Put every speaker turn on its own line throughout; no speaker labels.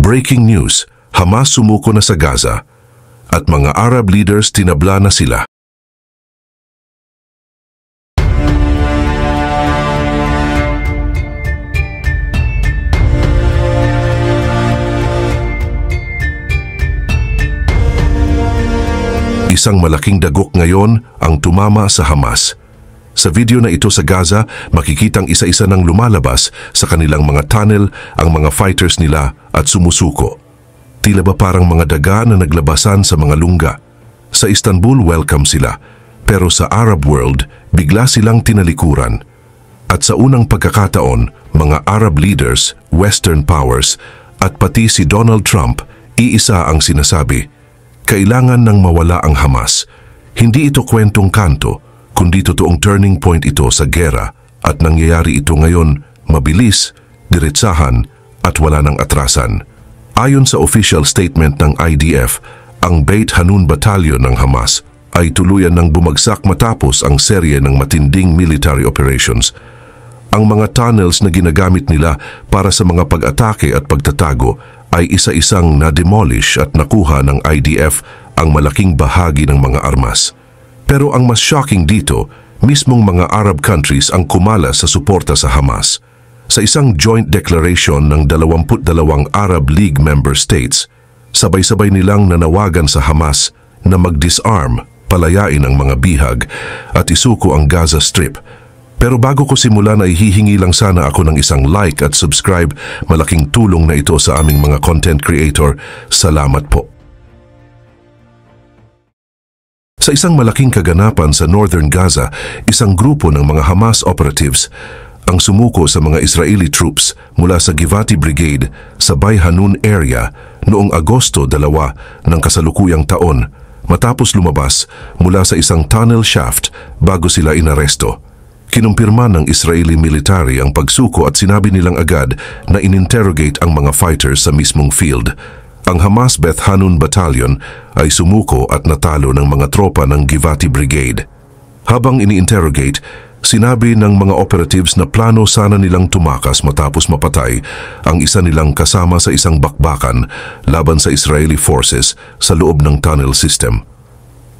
Breaking news, Hamas sumuko na sa Gaza at mga Arab leaders tinabla na sila. Isang malaking dagok ngayon ang tumama sa Hamas. Sa video na ito sa Gaza, makikitang isa-isa nang lumalabas sa kanilang mga tunnel ang mga fighters nila at sumusuko. Tila ba parang mga daga na naglabasan sa mga lungga. Sa Istanbul, welcome sila. Pero sa Arab world, bigla silang tinalikuran. At sa unang pagkakataon, mga Arab leaders, Western powers, at pati si Donald Trump, iisa ang sinasabi, kailangan nang mawala ang Hamas. Hindi ito kwentong kanto, kundi totoong turning point ito sa gera at nangyayari ito ngayon mabilis, diretsahan at wala ng atrasan. Ayon sa official statement ng IDF, ang Beit Hanun Battalion ng Hamas ay tuluyan ng bumagsak matapos ang serye ng matinding military operations. Ang mga tunnels na ginagamit nila para sa mga pag-atake at pagtatago ay isa-isang na-demolish at nakuha ng IDF ang malaking bahagi ng mga armas. Pero ang mas shocking dito, mismong mga Arab countries ang kumala sa suporta sa Hamas. Sa isang joint declaration ng 22 Arab League member states, sabay-sabay nilang nanawagan sa Hamas na mag-disarm, palayain ang mga bihag at isuko ang Gaza Strip. Pero bago ko simulan ay hihingi lang sana ako ng isang like at subscribe. Malaking tulong na ito sa aming mga content creator. Salamat po. Sa isang malaking kaganapan sa Northern Gaza, isang grupo ng mga Hamas operatives ang sumuko sa mga Israeli troops mula sa Givati Brigade sa Beit Hanun area noong Agosto 2 ng kasalukuyang taon matapos lumabas mula sa isang tunnel shaft bago sila inaresto. Kinumpirma ng Israeli military ang pagsuko at sinabi nilang agad na ininterrogate ang mga fighters sa mismong field. Ang Hamas Beit Hanun Battalion ay sumuko at natalo ng mga tropa ng Givati Brigade. Habang ini-interrogate, sinabi ng mga operatives na plano sana nilang tumakas matapos mapatay ang isa nilang kasama sa isang bakbakan laban sa Israeli forces sa loob ng tunnel system.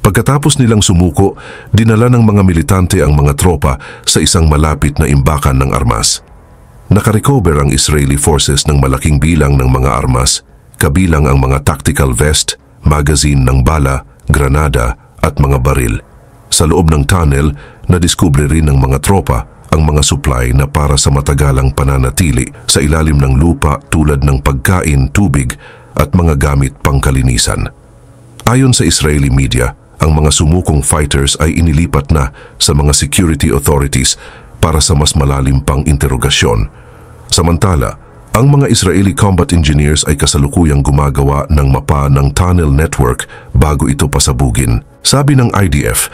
Pagkatapos nilang sumuko, dinala ng mga militante ang mga tropa sa isang malapit na imbakan ng armas. Nakarecover ang Israeli forces ng malaking bilang ng mga armas, kabilang ang mga tactical vest, magazine ng bala, granada at mga baril. Sa loob ng tunnel, nadiskubre rin ng mga tropa ang mga supply na para sa matagalang pananatili sa ilalim ng lupa tulad ng pagkain, tubig at mga gamit pangkalinisan. Ayon sa Israeli media, ang mga sumukong fighters ay inilipat na sa mga security authorities para sa mas malalim pang interogasyon. Samantala, ang mga Israeli combat engineers ay kasalukuyang gumagawa ng mapa ng tunnel network bago ito pasabugin. Sabi ng IDF,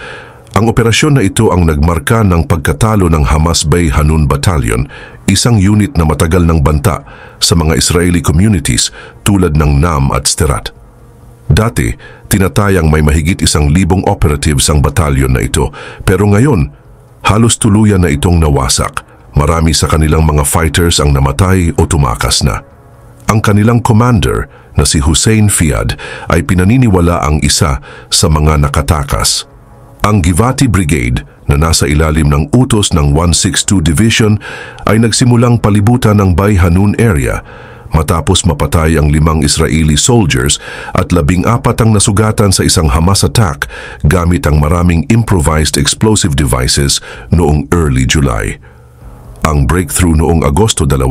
ang operasyon na ito ang nagmarka ng pagkatalo ng Hamas Beit Hanun Battalion, isang unit na matagal ng banta sa mga Israeli communities tulad ng Nam at Sderot. Dati, tinatayang may mahigit 1,000 operatives ang batalyon na ito, pero ngayon, halos tuluyan na itong nawasak. Marami sa kanilang mga fighters ang namatay o tumakas na. Ang kanilang commander na si Hussein Fiad ay pinaniniwala ang isa sa mga nakatakas. Ang Givati Brigade na nasa ilalim ng utos ng 162 Division ay nagsimulang palibutan ng Beit Hanun area matapos mapatay ang 5 Israeli soldiers at 14 ang nasugatan sa isang Hamas attack gamit ang maraming improvised explosive devices noong early July. Ang breakthrough noong Agosto 2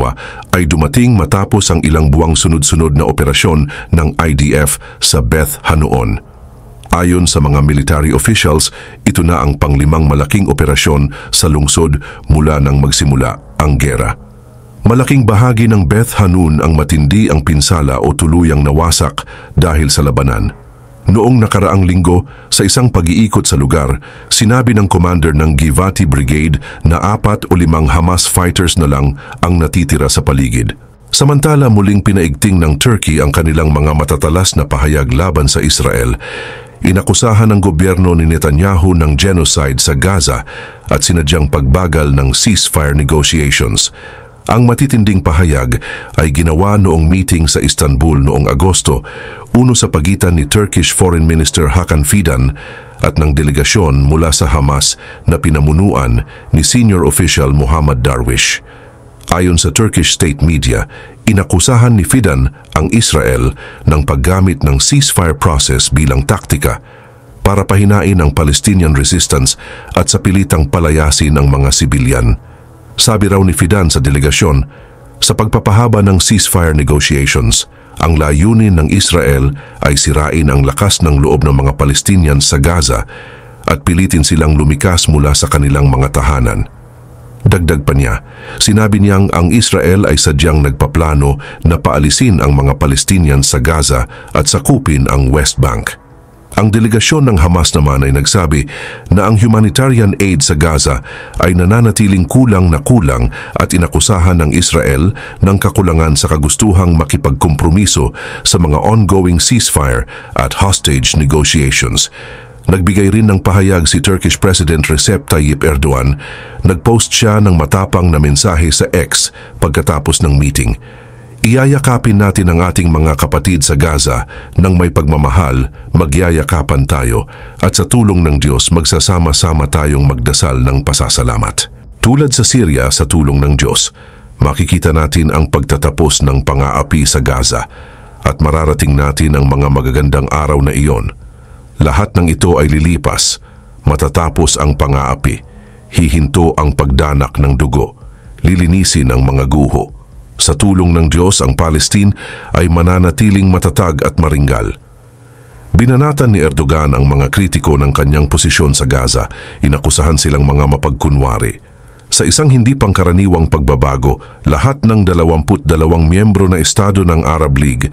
ay dumating matapos ang ilang buwang sunod-sunod na operasyon ng IDF sa Beit Hanun. Ayon sa mga military officials, ito na ang pang-5 malaking operasyon sa lungsod mula nang magsimula ang gera. Malaking bahagi ng Beit Hanun ang matindi ang pinsala o tuluyang nawasak dahil sa labanan. Noong nakaraang linggo, sa isang pag-iikot sa lugar, sinabi ng commander ng Givati Brigade na 4 o 5 Hamas fighters na lang ang natitira sa paligid. Samantala muling pinaigting ng Turkey ang kanilang mga matatalas na pahayag laban sa Israel. Inakusahan ng gobyerno ni Netanyahu ng genocide sa Gaza at sinadyang pagbagal ng ceasefire negotiations. Ang matitinding pahayag ay ginawa noong meeting sa Istanbul noong Agosto, uno sa pagitan ni Turkish Foreign Minister Hakan Fidan at ng delegasyon mula sa Hamas na pinamunuan ni senior official Muhammad Darwish. Ayon sa Turkish state media, inakusahan ni Fidan ang Israel ng paggamit ng ceasefire process bilang taktika para pahinain ang Palestinian resistance at sa pilitang palayasin ang mga sibilyan. Sabi raw ni Fidan sa delegasyon, sa pagpapahaba ng ceasefire negotiations, ang layunin ng Israel ay sirain ang lakas ng loob ng mga Palestinians sa Gaza at pilitin silang lumikas mula sa kanilang mga tahanan. Dagdag pa niya, sinabi niyang ang Israel ay sadyang nagpaplano na paalisin ang mga Palestinians sa Gaza at sakupin ang West Bank. Ang delegasyon ng Hamas naman ay nagsabi na ang humanitarian aid sa Gaza ay nananatiling kulang na kulang at inakusahan ng Israel ng kakulangan sa kagustuhang makipagkompromiso sa mga ongoing ceasefire at hostage negotiations. Nagbigay rin ng pahayag si Turkish President Recep Tayyip Erdogan. Nagpost siya ng matapang na mensahe sa X pagkatapos ng meeting. Iyayakapin natin ang ating mga kapatid sa Gaza ng may pagmamahal, magyayakapan tayo at sa tulong ng Diyos magsasama-sama tayong magdasal ng pasasalamat. Tulad sa Syria sa tulong ng Diyos, makikita natin ang pagtatapos ng pang-aapi sa Gaza at mararating natin ang mga magagandang araw na iyon. Lahat ng ito ay lilipas, matatapos ang pang-aapi, hihinto ang pagdanak ng dugo, lilinisin ang mga guho. Sa tulong ng Diyos, ang Palestine ay mananatiling matatag at maringgal. Binanatan ni Erdogan ang mga kritiko ng kanyang posisyon sa Gaza, inakusahan silang mga mapagkunwari. Sa isang hindi pangkaraniwang pagbabago, lahat ng 22 miyembro na estado ng Arab League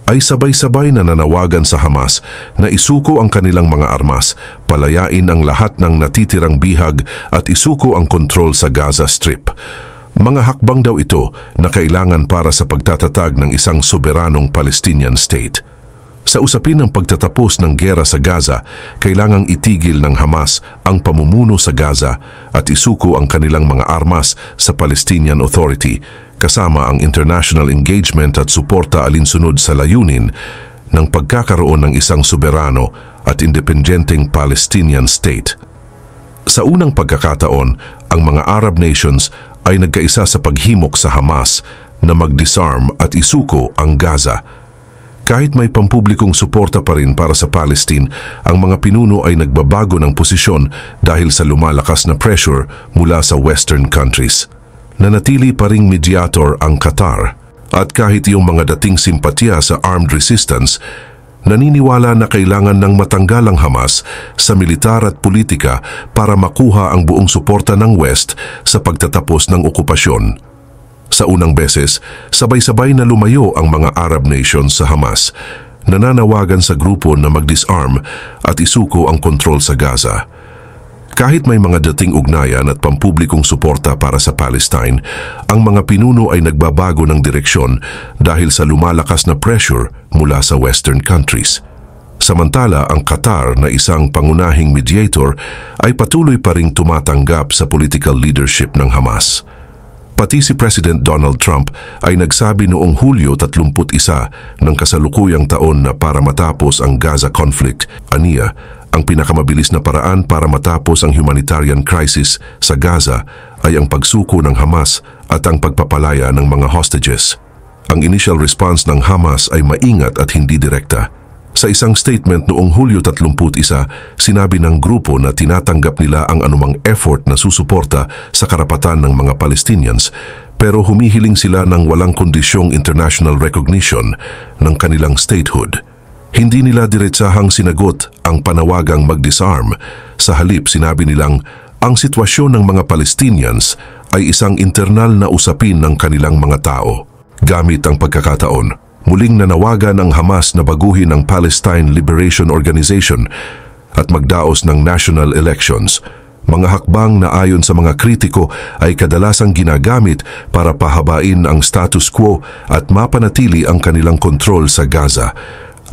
ay sabay-sabay na nanawagan sa Hamas na isuko ang kanilang mga armas, palayain ang lahat ng natitirang bihag at isuko ang kontrol sa Gaza Strip. Mga hakbang daw ito na kailangan para sa pagtatatag ng isang soberanong Palestinian state. Sa usapin ng pagtatapos ng gera sa Gaza, kailangang itigil ng Hamas ang pamumuno sa Gaza at isuko ang kanilang mga armas sa Palestinian Authority, kasama ang international engagement at suporta alinsunod sa layunin ng pagkakaroon ng isang soberano at independenteng Palestinian state. Sa unang pagkakataon, ang mga Arab nations ay nagkaisa sa paghimok sa Hamas na mag-disarm at isuko ang Gaza. Kahit may pampublikong suporta pa rin para sa Palestine, ang mga pinuno ay nagbabago ng posisyon dahil sa lumalakas na pressure mula sa Western countries. Nanatili pa ring mediator ang Qatar at kahit yung mga dating simpatya sa armed resistance, naniniwala na kailangan ng matanggal ang Hamas sa militar at politika para makuha ang buong suporta ng West sa pagtatapos ng okupasyon. Sa unang beses, sabay-sabay na lumayo ang mga Arab nations sa Hamas, nananawagan sa grupo na mag-disarm at isuko ang kontrol sa Gaza. Kahit may mga dating ugnayan at pampublikong suporta para sa Palestine, ang mga pinuno ay nagbabago ng direksyon dahil sa lumalakas na pressure mula sa Western countries. Samantala, ang Qatar na isang pangunahing mediator ay patuloy pa ring tumatanggap sa political leadership ng Hamas. Pati si President Donald Trump ay nagsabi noong Hulyo 31 ng kasalukuyang taon na para matapos ang Gaza conflict, aniya, ang pinakamabilis na paraan para matapos ang humanitarian crisis sa Gaza ay ang pagsuko ng Hamas at ang pagpapalaya ng mga hostages. Ang initial response ng Hamas ay maingat at hindi direkta. Sa isang statement noong Hulyo 31, sinabi ng grupo na tinatanggap nila ang anumang effort na susuporta sa karapatan ng mga Palestinians, pero humihiling sila ng walang kondisyong international recognition ng kanilang statehood. Hindi nila diretsahang sinagot ang panawagang mag-disarm. Sa halip, sinabi nilang ang sitwasyon ng mga Palestinians ay isang internal na usapin ng kanilang mga tao. Gamit ang pagkakataon, muling nanawagan ang Hamas na baguhin ang Palestine Liberation Organization at magdaos ng national elections. Mga hakbang na ayon sa mga kritiko ay kadalasang ginagamit para pahabain ang status quo at mapanatili ang kanilang kontrol sa Gaza.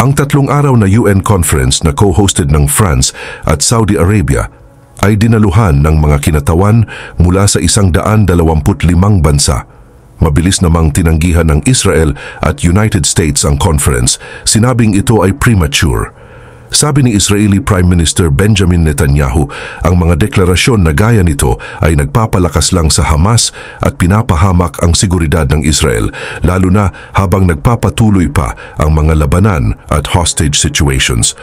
Ang 3 araw na UN conference na co-hosted ng France at Saudi Arabia ay dinaluhan ng mga kinatawan mula sa 125 bansa. Mabilis namang tinanggihan ng Israel at United States ang conference, sinabing ito ay premature. Sabi ni Israeli Prime Minister Benjamin Netanyahu, ang mga deklarasyon na gaya nito ay nagpapalakas lang sa Hamas at pinapahamak ang seguridad ng Israel, lalo na habang nagpapatuloy pa ang mga labanan at hostage situations.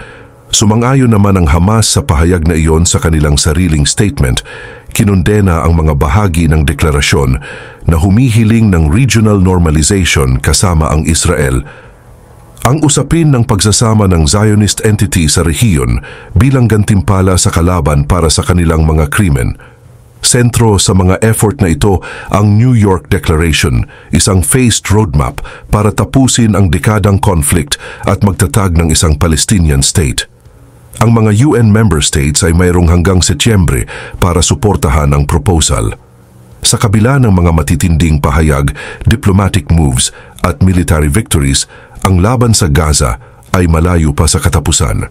Sumang-ayon naman ang Hamas sa pahayag na iyon sa kanilang sariling statement. Kinundena ang mga bahagi ng deklarasyon na humihiling ng regional normalization kasama ang Israel. Ang usapin ng pagsasama ng Zionist entity sa rehiyon bilang gantimpala sa kalaban para sa kanilang mga krimen. Sentro sa mga effort na ito ang New York Declaration, isang phased roadmap para tapusin ang dekadang conflict at magtatag ng isang Palestinian state. Ang mga UN member states ay mayroong hanggang Setyembre para suportahan ang proposal. Sa kabila ng mga matitinding pahayag, diplomatic moves at military victories, ang laban sa Gaza ay malayo pa sa katapusan.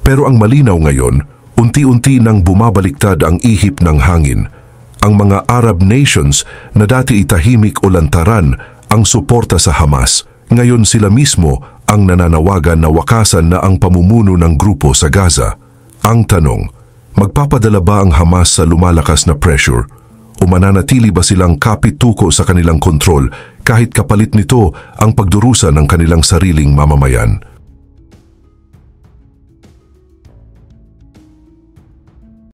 Pero ang malinaw ngayon, unti-unti nang bumabaliktad ang ihip ng hangin. Ang mga Arab nations na dati itahimik o lantaran ang suporta sa Hamas, ngayon sila mismo ang nananawagan na wakasan na ang pamumuno ng grupo sa Gaza. Ang tanong, magpapadala ba ang Hamas sa lumalakas na pressure o mananatili ba silang kapit-tuko sa kanilang kontrol kahit kapalit nito ang pagdurusa ng kanilang sariling mamamayan?